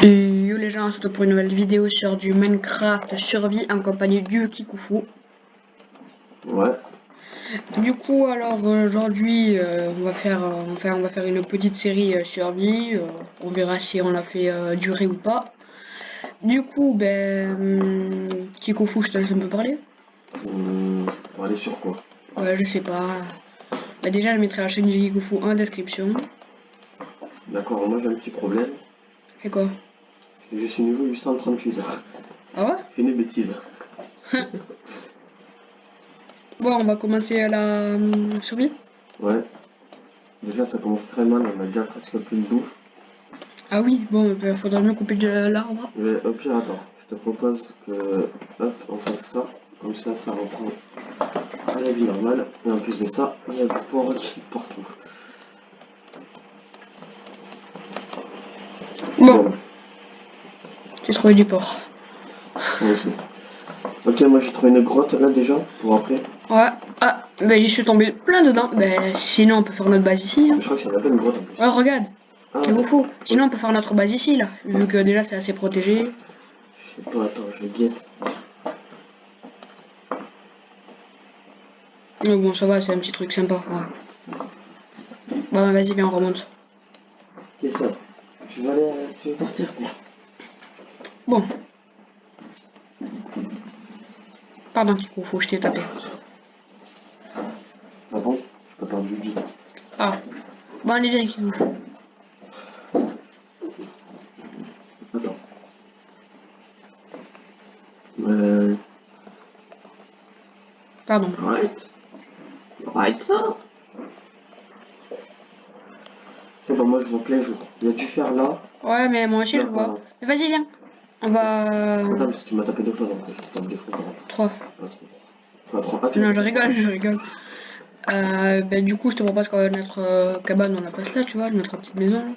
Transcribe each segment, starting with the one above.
Et yo les gens, on se retrouve pour une nouvelle vidéo sur du Minecraft survie en compagnie du Kikoufou. Ouais. Du coup, alors aujourd'hui, on va faire une petite série survie. On verra si on la fait durer ou pas. Du coup, Kikoufou, je te laisse un peu parler. Parler sur quoi? Ouais, je sais pas. Bah, déjà, je mettrai la chaîne du Kikoufou en description. D'accord, moi j'ai un petit problème. C'est quoi? C'est que je suis niveau 838. Ah ouais? Fais une bêtise. Bon, on va commencer la survie. Ouais. Déjà ça commence très mal, on a déjà presque plus de bouffe. Ah oui, bon, faudrait mieux couper de l'arbre. Mais au pire, attends, je te propose que hop, on fasse ça. Comme ça reprend à la vie normale. Et en plus de ça, il y a du porc qui partout. Bon, j'ai trouvé du porc. Moi aussi. Ok, moi j'ai trouvé une grotte là déjà, pour après. Ouais. Ah, j'y suis tombé plein dedans. Sinon, on peut faire notre base ici. Hein. Je crois que ça s'appelle une grotte en plus. Ouais, regarde. Ah, Qui fou. Sinon, on peut faire notre base ici, là. Vu que déjà, c'est assez protégé. je sais pas, attends, je guette. Mais bon, ça va, c'est un petit truc sympa. Ouais. Bon, vas-y, viens, on remonte. Qu'est-ce que ça? Tu veux partir? Bon. Pardon, Kikoufou, je t'ai tapé. Ah bon? Je peux pas du vide. Ah. Bon, allez, viens, Kikoufou. Attends. Pardon. Right. Right, ça. C'est bon, moi je vois plein jour. Il y a du fer là. Ouais, mais moi aussi, Là, je vois. voilà. Mais vas-y, viens. On va... Attends, parce que tu m'as tapé 2 fois, donc je te tape 2 fois. 3. Pas trop. Enfin, 3. Ah, tu Non, m'as je tapé 3. rigole, je rigole. Du coup, je te propose que notre cabane, on la place là, tu vois, notre petite maison. Là.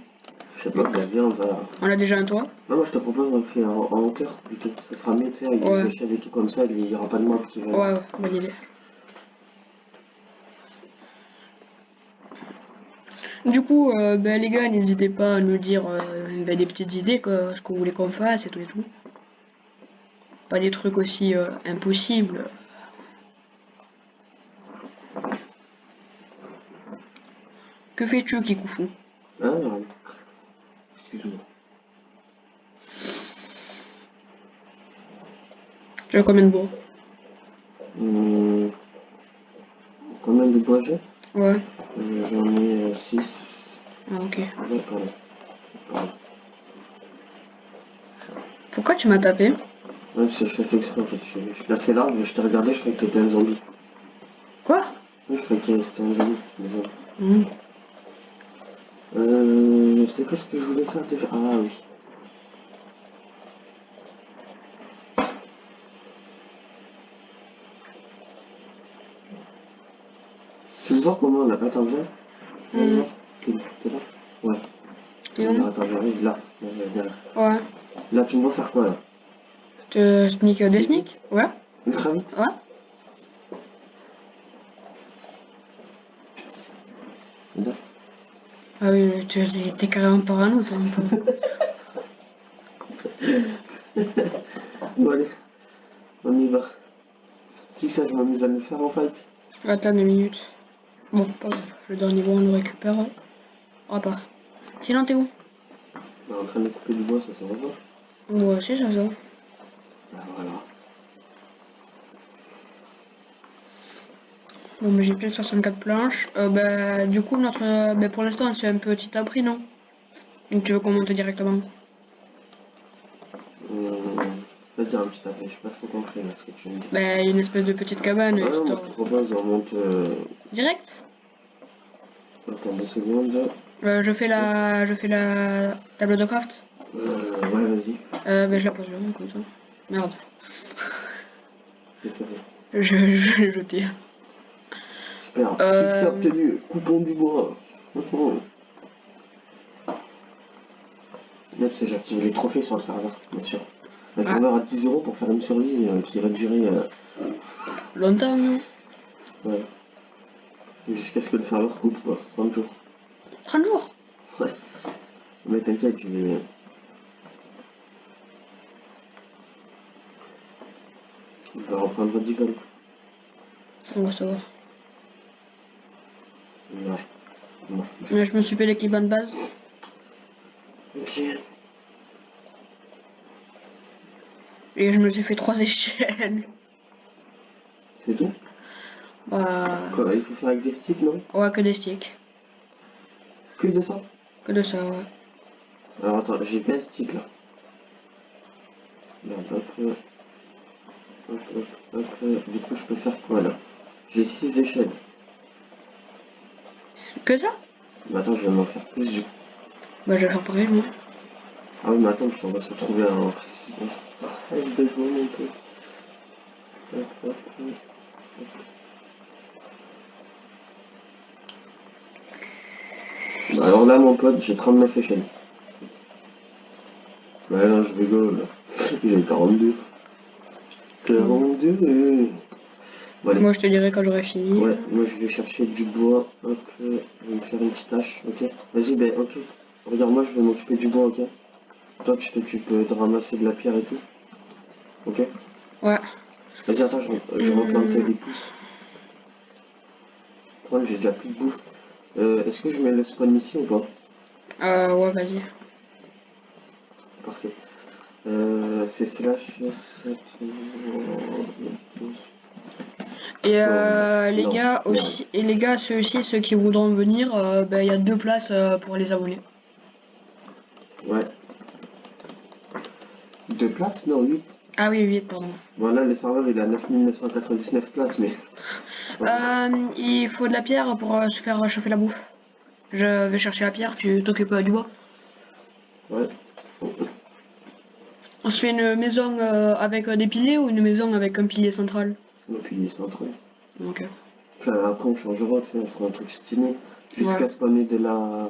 Je sais pas, viens, on va. On a déjà un toit. Non, moi je te propose d'en faire en hauteur plutôt. Ça sera mieux, tu sais, avec des Ouais. échelles et tout comme ça, il y aura pas de mob qui viendra. Ouais, bonne idée. Du coup, les gars, n'hésitez pas à nous dire des petites idées, quoi, ce que vous voulez qu'on fasse et tout et tout. Pas des trucs aussi impossibles. Que fais-tu, Kikoufou? Ah, excuse-moi. Tu as combien de bois? Combien de bois j'ai? Ouais. J'en ai 6. Ah, ok. D'accord. Pourquoi tu m'as tapé? Ouais, parce que je fais exprès en fait. Je suis passé là, mais je t'ai regardé, je croyais que t'étais un zombie. Quoi? Oui, je croyais que c'était un zombie. Désolé. C'est quoi ce que je voulais faire déjà? Ah oui. Tu me vois comment là? Attends, viens. Viens me voir. T'es là? Ouais. T'es où? Attends, j'arrive là. Derrière. Ouais. Là, tu me vois faire quoi là? Te sneak des sneaks? Ouais. Ultra vite? Ouais. Là. Ah oui, t'es carrément parano, toi, un peu. Bon, allez, on y va. Si ça, je m'amuse à le faire en fight. Attends 2 minutes. Bon, pas grave. Le dernier bois, on le récupère. On va pas. Sinon, t'es où? On est en train de couper du bois, ça se revoit. Ouais, c'est ça. Ah, voilà. Bon, mais j'ai plus de 64 planches. Du coup, pour l'instant, c'est un petit abri, non? Donc, tu veux qu'on monte directement? C'est-à-dire un petit appel, je suis pas trop compris là ce que tu me dis. Une espèce de petite cabane, Ah non, moi histoire. je te propose, on monte. Direct? Attends 2 secondes. Je fais la table de craft. Ouais, vas-y. Je la pose là, comme ça. Merde. Qu'est-ce que ça Je l'ai jeté. Super. Succès Euh, obtenu. Coupons du bois. Là, tu sais, j'ai activé les trophées sur le serveur, bien sûr. Un serveur à 10 € pour faire une survie qui va durer. Longtemps, non? Ouais. Jusqu'à ce que le serveur coupe, quoi. 30 jours. 30 jours? Ouais. Mais t'inquiète, je vais. va reprendre 10 balles. On va savoir. Ouais. Bon. Là, je me suis fait l'équipement de base. Ok. Et je me suis fait 3 échelles. C'est tout? Quoi, il faut faire avec des sticks, non? Ouais, que des sticks. Que de ça? Que de ça, ouais. Alors attends, j'ai 20 sticks là. Merde, hop. Du coup, je peux faire quoi là? J'ai 6 échelles. Que ça? Mais attends, je vais m'en faire plus du coup. Bah, je vais faire pareil, moi. Ah oui, mais attends, on va se trouver un président. Ah, je dégomme un peu. Hop. Bah alors là, mon pote, j'ai 39 échelles. Ouais, non, je rigole. Il est 42. 42. Bon, allez. Moi, je te dirai quand j'aurai fini. Ouais, moi je vais chercher du bois. Hop, je vais me faire une petite tâche, ok? Vas-y, ben ok. Regarde, moi je vais m'occuper du bois, ok? Toi, tu t'occupes de ramasser de la pierre et tout. Ok? Ouais. Vas-y, attends, je replante les pousses. Ouais, j'ai déjà plus de bouffe. Est-ce que je mets le spawn ici ou pas? Ouais, vas-y. Parfait. C'est slash 7... Et Oh, les non, gars merde. aussi, et les gars, ceux qui voudront venir, bah, il y a 2 places pour les abonnés. Ouais. 2 places? Non, 8. Ah oui, 8, pardon. Voilà, le serveur il a 9999 places, mais... Il faut de la pierre pour se faire chauffer la bouffe. Je vais chercher la pierre, tu t'occupes du bois. Ouais. On se fait une maison avec des piliers ou une maison avec un pilier central? Et puis il est centré. Ok. Enfin, après on changera, tu sais, on fera un truc stylé. Jusqu'à Ouais. spawner de la...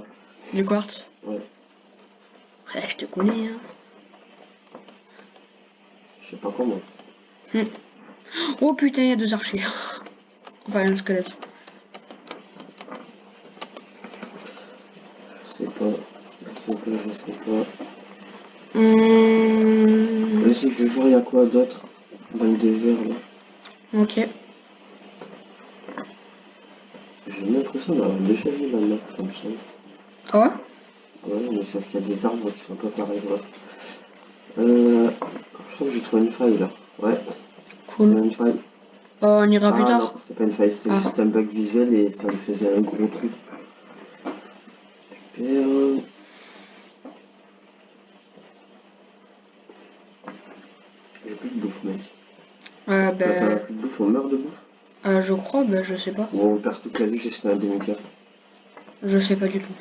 Du quartz. Ouais, Ouais, je te connais, hein. je sais pas comment. Oh putain, il y a 2 archers. Enfin, un squelette. Je sais pas. Je sais pas. Hum, Vas-y, je vais voir, il y a quoi d'autre dans le désert là. ok. J'ai l'impression d'avoir déjà vu la map comme ça. Ah ouais? Ouais, mais sauf qu'il y a des arbres qui sont pas pareils, bref. Je crois que j'ai trouvé une faille là. Ouais, Cool. une faille. On ira plus Ah non, tard. c'était pas une faille, c'était Ah. juste un bug visuel et ça me faisait un gros truc. Et j'ai plus de bouffe, mec. Toi, t'as Ben, plus de bouffe, on meurt de bouffe? je crois, ben, je sais pas. Ou on perd toute la vie jusqu'à un demi-cœur? Je sais pas du tout.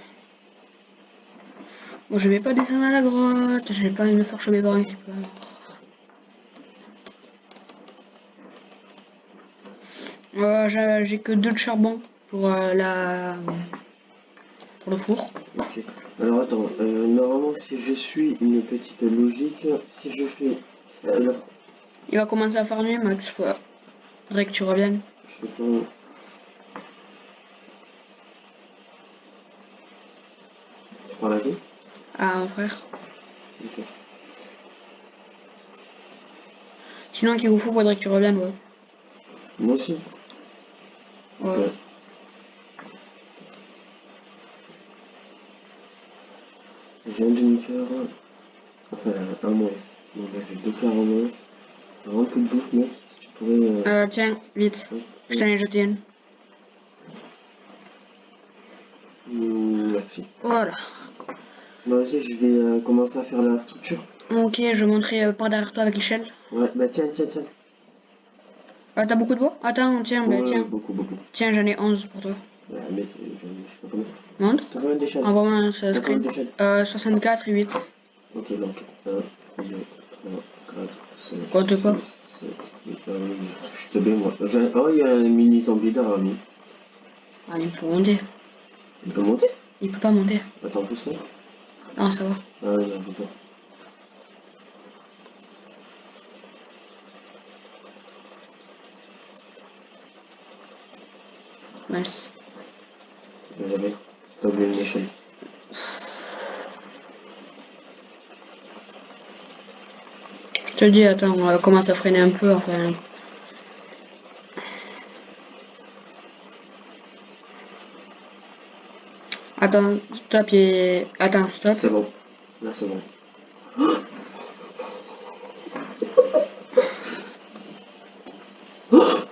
Bon, je vais pas descendre à la grotte, j'ai pas envie de me faire choper par un creeper. J'ai que 2 de charbon pour pour le four. Ok. Alors attends, normalement si je suis une petite logique, si je fais... Alors, Il va commencer à faire nuit, Max. Faudrait que tu reviennes. je sais pas... Tu parles à qui? Ah, mon frère. Ok. Sinon, qu'il vous faut, faudrait que tu reviennes, ouais. Moi aussi. Ouais. Ouais. J'ai un demi-cœur, enfin un moins. Donc là, j'ai 2 cœurs en moins. Vraiment plus de bouffe, mec. Si tu pourrais... Tiens, vite. Je t'en ai jeté une. Merci. Voilà. Moi aussi, je vais commencer à faire la structure. Ok, je monterai par derrière toi avec l'échelle. Ouais, bah tiens. T'as beaucoup de bois? Attends, tiens, bah Ouais, tiens. beaucoup. Tiens, j'en ai 11 pour toi. Ouais, mais je sais pas comment. Montre. T'as combien d'échelles? Envoie-moi un T'as combien screen. d'échelles? 64 et 8. Ok, donc 1, 2, 3, 4, 5, Compte pas. 6, 7, 8, je te moi. Oh, il y a un mini zombie derrière nous. Ah, il peut monter. Il peut monter? Il peut pas monter. Attends, plus là. Non, ça va. Ah, il y a un bouton. Mince. Désolé, t'as oublié une échelle. Je te dis, attends, on commence à freiner un peu, enfin. Attends, stop et... Attends, stop. C'est bon. Là, c'est bon.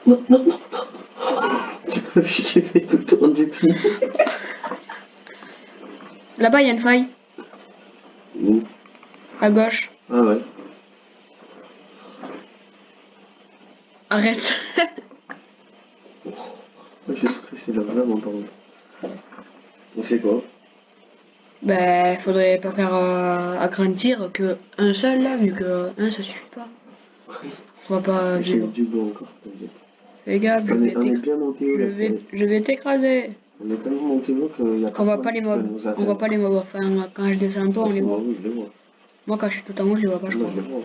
Non, non, non. Tu peux j'ai fait tout le tour du prix. Là-bas, il y a une faille. Où? À gauche. Ah ouais. Arrête. Je suis stressé là, vraiment, pardon. On fait quoi? Ben, faudrait pas faire agrandir que un seul là, vu que un ça suffit pas. On va pas J'ai vivre. du bois encore, t'inquiète. Fais gaffe, On est bien monté haut là, c'est... je vais t'écraser. On est tellement monté haut qu'il y a Qu'on voit pas personne les qui peut mobs. nous On voit atteindre. pas les mobs. Enfin, quand je descends en toi, Ah, on les si, moi, voit. oui, je les vois. Moi, quand je suis tout en haut, je les vois pas, je Moi, crois. je les vois.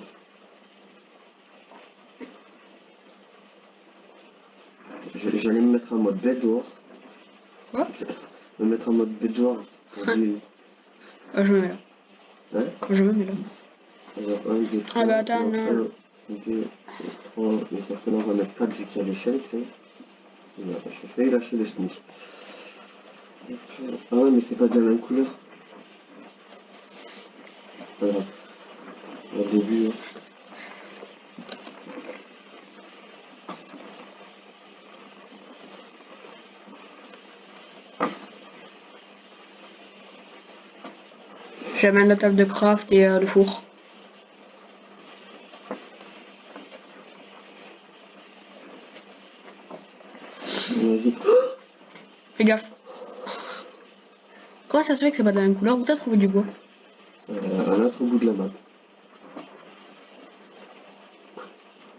J'allais me mettre en mode bedwars. Quoi? Me mettre en mode bedwars pour du... Ah, je me mets là. Hein? Je me mets là. Alors, 1, 2, 3, Ah bah attends, non. 1, 2, 3, mais ça fait là, on va mettre 4 vu qu'il y a l'échelle, tu sais. Voilà, je fais lâcher les sneaks. Ah ouais, mais c'est pas de la même couleur. Pas grave. Au début, hein. J'amène la table de craft et le four. Vas-y. Fais gaffe. Comment ça se fait que c'est pas de la même couleur? Où t'as trouvé du bois? À l'autre bout de la map.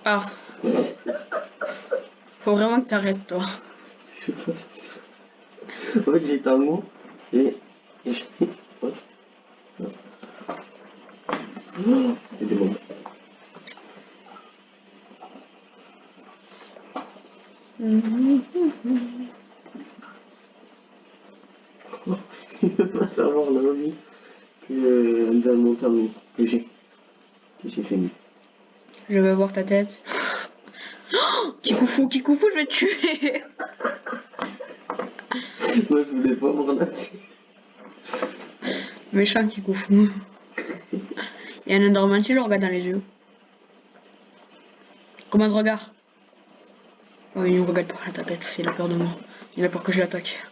Ah. Faut vraiment que t'arrêtes, toi. Je sais pas. Ouais, j'étais en haut et je... What? Oh, il y a des bombes. Il ne peut pas savoir la vie que dans mon temps que j'ai fini. Je veux voir ta tête. Kikoufou, je vais te tuer. Moi, je voulais pas me relancer. Méchant Kikoufou. Il y a un Enderman si je le regarde dans les yeux. Comment de regard? Oh, il me regarde par la tapette, il a peur de moi. Il a peur que je l'attaque.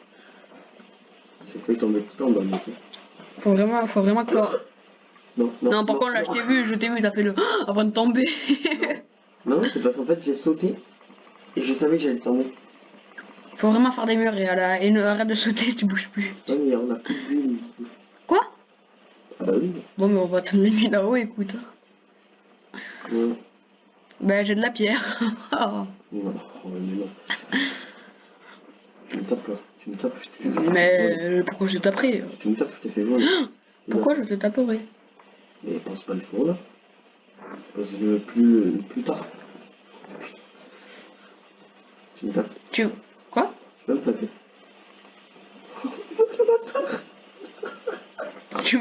J'ai fait tomber tout en bas, mec. Faut vraiment que... Non, Non, par contre, là, je t'ai vu, t'as fait le... avant de tomber. Non, c'est parce qu'en fait, j'ai sauté et je savais que j'allais tomber. Faut vraiment faire des murs et arrête de sauter, tu bouges plus. Ouais, mais on a plus de bulle. Quoi? Ah bah oui. Bon, mais on va attendre les nuits là-haut, écoute. Ouais. Ben, j'ai de la pierre. Non, mais non. Tu me tapes là. Tu me tapes, je te fais Mais voler. pourquoi je taperai? Tu me tapes, je te fais voler. Pourquoi je te taperai? Mais pense pas le four là. Pense-le plus tard. Tu me tapes. Quoi? Tu peux me taper. Tu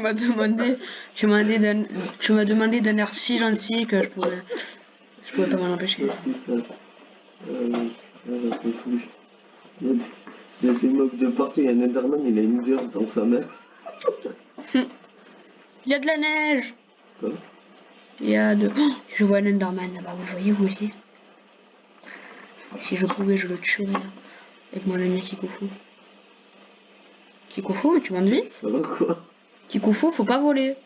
m'as demandé d'un air si gentil que je pouvais pas m'en empêcher. Putain. J'en peux plus. Il y a des mobs de partout, il y a un Enderman, il a une dirt dans sa mère. Il y a de la neige. Quoi? Il y a de... Oh, je vois un Enderman là-bas, vous le voyez vous aussi? Si je pouvais, je le tuerais là. Avec mon ami Kikoufou. Kikoufou, tu montes vite? Ça va quoi? Kikoufou, faut pas voler.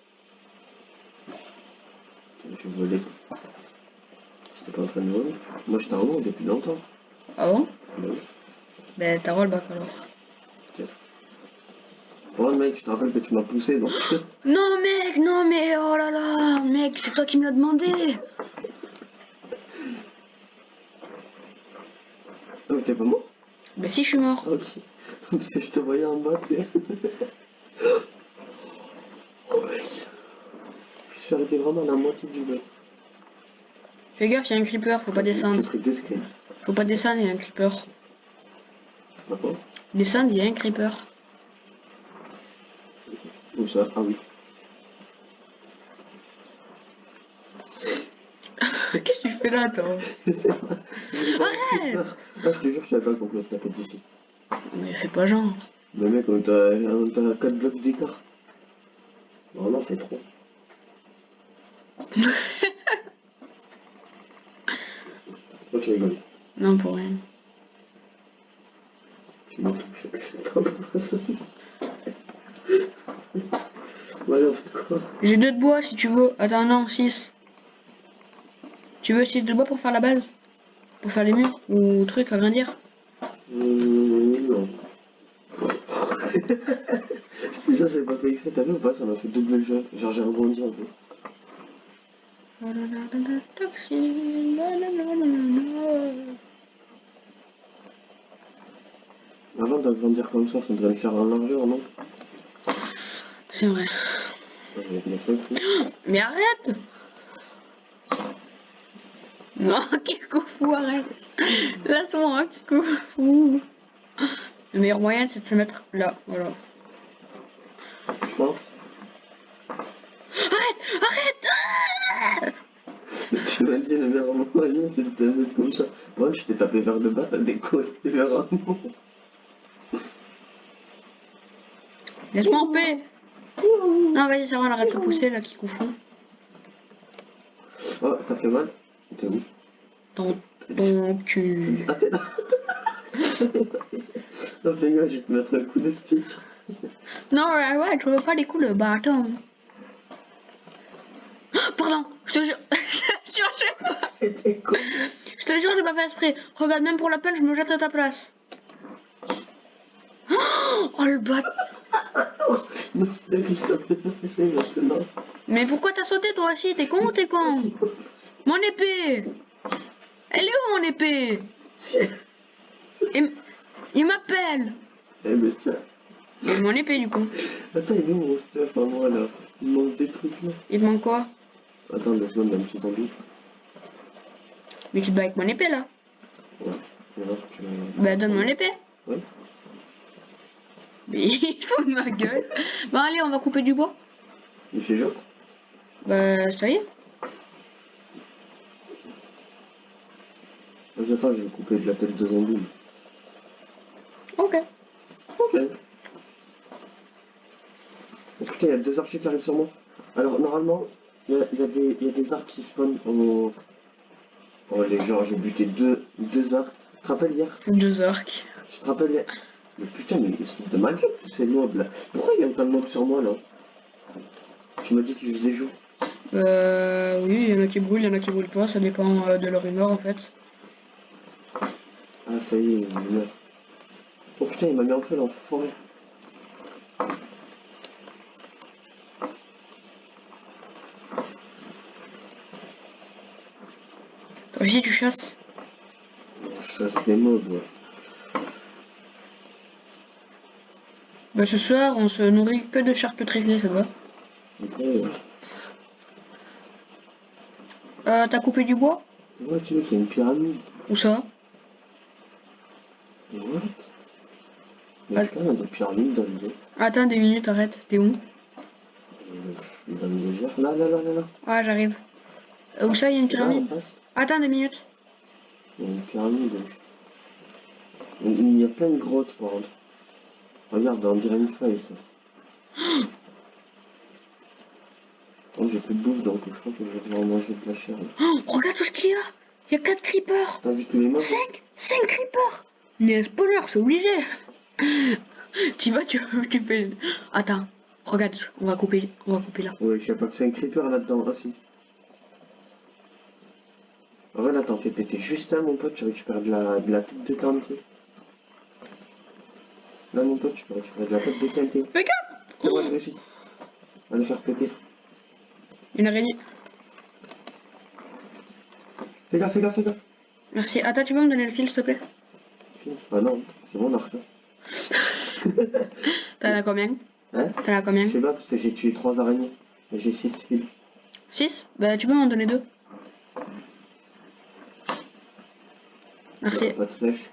Je volais. J'étais pas en train de voler. Moi j'étais en haut depuis longtemps. Ah bon? Bah oui, Ben, t'as rollback alors. peut-être. Ouais mec, je te rappelle que tu m'as poussé donc. Non mec, non mais oh là là, mec, c'est toi qui me l'as demandé. Ah mais t'es pas mort? Ben si, je suis mort. Ah ok. Parce que je te voyais en bas, tu sais. Oh mec. Je suis arrêté vraiment à la moitié du bas. Fais gaffe, il y a un creeper, faut pas J'ai descendre. pris 2 screens. Faut pas descendre, il y a un creeper. D'accord? Descendre, il y a un creeper. Où ça? Ah oui. Qu'est-ce que tu fais là, toi? Arrête! Ah, je te jure, je savais pas qu'on pouvait taper d'ici. Mais fais pas genre. Mais mec, t'as 4 blocs d'écart. Vraiment, c'est trop. Pourquoi tu rigoles? Non, pour rien. Tu m'as touché. Attends, comment ça? Voilà, on fait quoi? J'ai 2 de bois si tu veux. Attends, non, 6. Tu veux 6 de bois pour faire la base? Pour faire les murs? Ou truc, à rien dire? Non. Je te jure, j'avais pas fait exprès, t'as vu ou pas? Ça m'a fait double le jeu. Genre, j'ai rebondi un peu. Taxi. Avant d'agrandir comme ça devrait me faire un largeur, non? C'est vrai. Je vais te mettre un coup. Mais arrête! Non, Kikofou, arrête! Laisse-moi, hein, Kikofou! Le meilleur moyen, c'est de se mettre là, voilà. Je pense. Arrête! Arrête! Tu m'as dit le meilleur moyen, c'est de te mettre comme ça. Moi, je t'ai tapé vers le bas, t'as décollé vers un haut. Laisse-moi en paix! Non, vas-y, ça va, on arrête de se pousser là, Kikofou. Oh, ça fait mal. T'es où? Ton cul. Ah, t'es là. Non, fais gaffe, je vais te mettre un coup de stick. Non, ouais, je veux pas les coups de bâton. Pardon, je te jure, je te jure, je sais pas. T'es con. Je te jure, j'ai pas fait exprès. Regarde, même pour la peine, je me jette à ta place. Oh le bâtard. Non, c'était juste un peu lâché maintenant. Mais pourquoi t'as sauté toi aussi? T'es con ou t'es con? Mon épée! Elle est où mon épée? Il m'appelle! Eh ben tiens. Mais mon épée du coup. Attends, il est où mon stuff à moi là? Il me manque des trucs là. Il te manque quoi? Attends 2 secondes, un petit zombie. Mais tu te bats avec mon épée là. Ouais. Et là, tu... Bah donne mon épée. Ouais. Mais il se fout de ma gueule. Bon allez, on va couper du bois. Il fait jour. Bah ça y est. Vas-y, attends, je vais couper de la tête de zombie. Ok. Ok. Oh putain, il y a 2 archers qui arrivent sur moi. Alors, normalement, il y a des arcs qui spawnent en... Oh, les gens, j'ai buté deux arcs. Tu te rappelles hier? 2 orques. Tu te rappelles hier? Mais putain, mais ils se foutent de ma gueule, tous ces mobs là. Pourquoi il y a autant de mobs sur moi là? Tu m'as dit qu'ils faisaient jour. Oui, il y en a qui brûlent, il y en a qui brûlent pas, ça dépend de leur humeur en fait. Ah, ça y est, il meurt. Oh putain, il m'a mis en feu l'enfoiré. Toi aussi tu chasses. Je chasse des mobs, ouais. Bah ce soir on se nourrit que de charpes pétrifiées, ça te va? Après, T'as coupé du bois? ouais, tu vois qu'il y a une pyramide. Où ça? What? Mais Ah, putain, il y a des pyramides dans le dos. attends 2 minutes, arrête, t'es où? Je suis dans le désert. Là, là, là, là, là. Ah j'arrive. Où ça, il y a une Et là, en pyramide? face, Attends 2 minutes. il y a une pyramide. Il y a plein de grottes, par contre. Regarde, on dirait une feuille, ça. Oh, j'ai plus de bouffe, donc je crois que je vais devoir manger de la chair. Oh, regarde tout ce qu'il y a. Il y a 4 creepers. T'as vu tous les mobs? 5 creepers. Mais un spawner, c'est obligé. Tu vas, tu fais... Attends, regarde, on va couper là. Ouais, je sais pas que c'est un creeper là-dedans. Ah, si. En vrai, là, t'en fais péter juste un, mon pote, tu récupères de la tête de TNT. Là, mon pote, tu peux récupérer de la tête de TNT. Fais gaffe. C'est moi, j'ai réussi à le faire péter. Une araignée. Fais gaffe, fais gaffe, fais gaffe. Merci. Attends, tu peux me donner le fil, s'il te plaît? Ah non, c'est mon arc. T'en as combien? Hein? T'en as combien? Je sais pas, parce que j'ai tué 3 araignées. Et j'ai 6 fils. 6? Bah, tu peux m'en donner 2. Merci. Pas de flèche.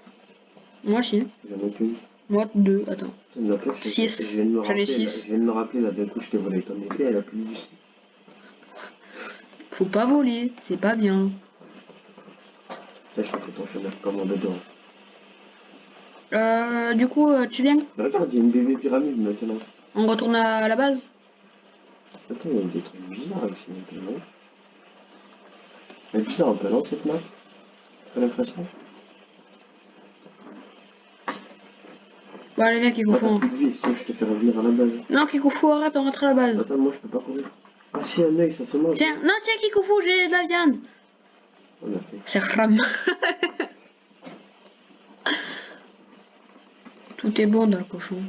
Moi aussi. J'en ai qu'une. Moi 2. Attends. La flèche, 6. je viens de me J'en ai rappeler, là, 6. je viens de me rappeler, là, d'un coup, je t'ai volé ton épée, elle a plus du... Faut pas voler, c'est pas bien. Tiens, je te fais ton chemin, comme en dedans. Du coup, tu viens? Bah, regarde, il y a une bébé pyramide maintenant. On retourne à la base? Attends, il y a des trucs bizarres avec ces maps, non? Elle est bizarre un peu, non, cette map? T'as l'impression? Bah, les mecs, Ah, t'as Kikoufou. plus de vie, sinon je te fais revenir à la base. Non, Kikoufou, arrête, on rentre à la base. Attends, moi je peux pas courir. Ah si, un œil, ça se mange. Tiens, non, tiens, Kikoufou, j'ai de la viande. On a fait. C'est ram. Tout est bon dans le cochon.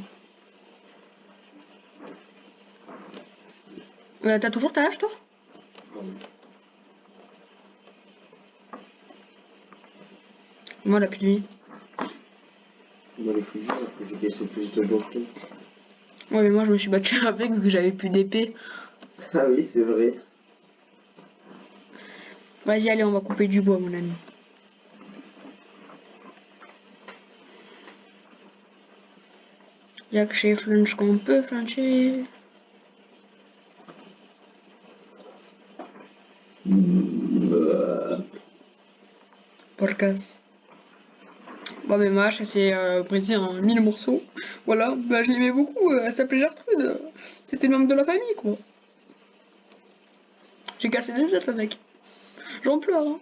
T'as toujours ta hache, toi? Moi, la plus de vie. Moi les fusils, parce que j'ai baissé plus de gonfler. Ouais, mais moi, je me suis battu avec vu que j'avais plus d'épée. Ah oui, c'est vrai. Vas-y, allez, on va couper du bois, mon ami. Y'a que chez Flunch qu'on peut flancher. Porcas. Bon, mais ma hache, elle s'est brisée en 1000 morceaux. Voilà, bah, je l'aimais beaucoup. Elle s'appelait Gertrude. C'était le membre de la famille, quoi. J'ai cassé des autres avec. J'en pleure, hein.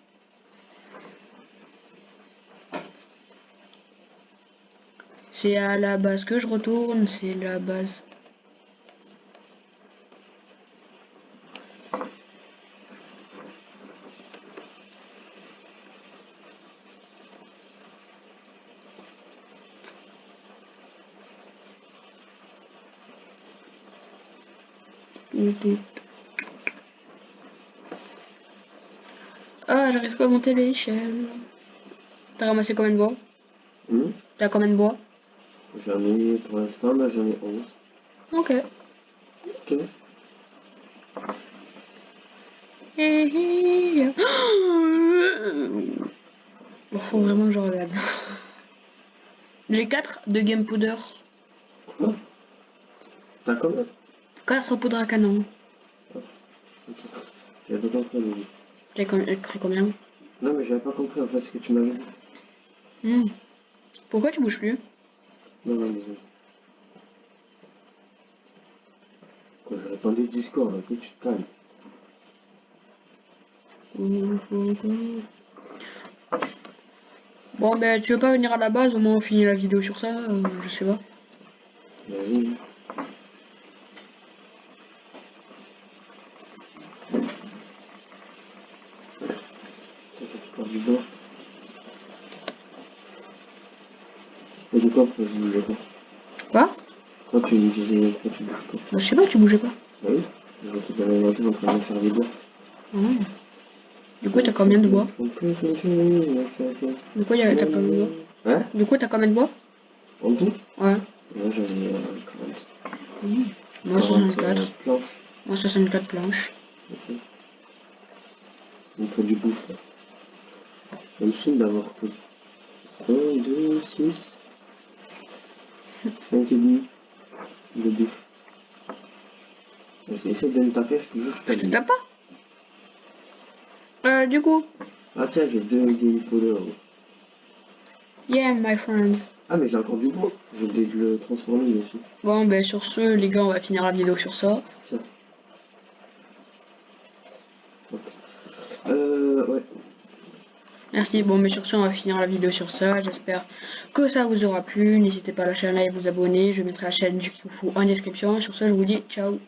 C'est à la base que je retourne, c'est la base. Ah, j'arrive pas à monter l'échelle. T'as ramassé combien de bois? T'as combien de bois? J'en ai, pour l'instant, là j'en ai 11. Ok. Ok. Bon, faut vraiment que je regarde. J'ai 4 de game powder. Quoi? T'as combien? 4 poudres à canon. Ok. J'avais pas compris au début. T'as cru combien? Non, mais j'avais pas compris en fait ce que tu m'avais dit. Pourquoi tu bouges plus? Non, non, désolé. Quand je répondais Discord, ok, tu te calmes. Bon, ben, tu veux pas venir à la base? Au moins, on finit la vidéo sur ça. Je sais pas. Vas-y. Tu pars du bord. Et de quoi, pourquoi je bougeais pas? Quoi? Pourquoi tu me disais, pourquoi tu bouges pas? Bah, je sais pas, tu bougeais pas. Bah oui, je vois qu'il y avait un moteur en train de faire des bois. Ah. Du coup, t'as combien de bois? Du coup, t'as combien de bois? Hein? Du coup, t'as combien de bois? En tout? Ouais. Moi j'en ai 40. Moi, 40 64. planches. Moi, 64 planches. Ok. Il me faut du bouffe là. Ça me saoule d'avoir que 1, 2, 6, 5 et demi de bouffe. Essaye de me taper, je te jure, je Je te t'abuse. tape pas? Du coup. Ah tiens, j'ai 2 game powder. Yeah, my friend. Ah mais j'ai encore du bois. J'ai oublié de le transformer aussi. Bon, ben, sur ce, les gars, on va finir la vidéo sur ça. Tiens. Ouais. Merci. Bon, mais sur ce, on va finir la vidéo sur ça. J'espère que ça vous aura plu. N'hésitez pas à lâcher un like, vous abonner. Je mettrai la chaîne du Kikoufou en description. Sur ce, je vous dis ciao.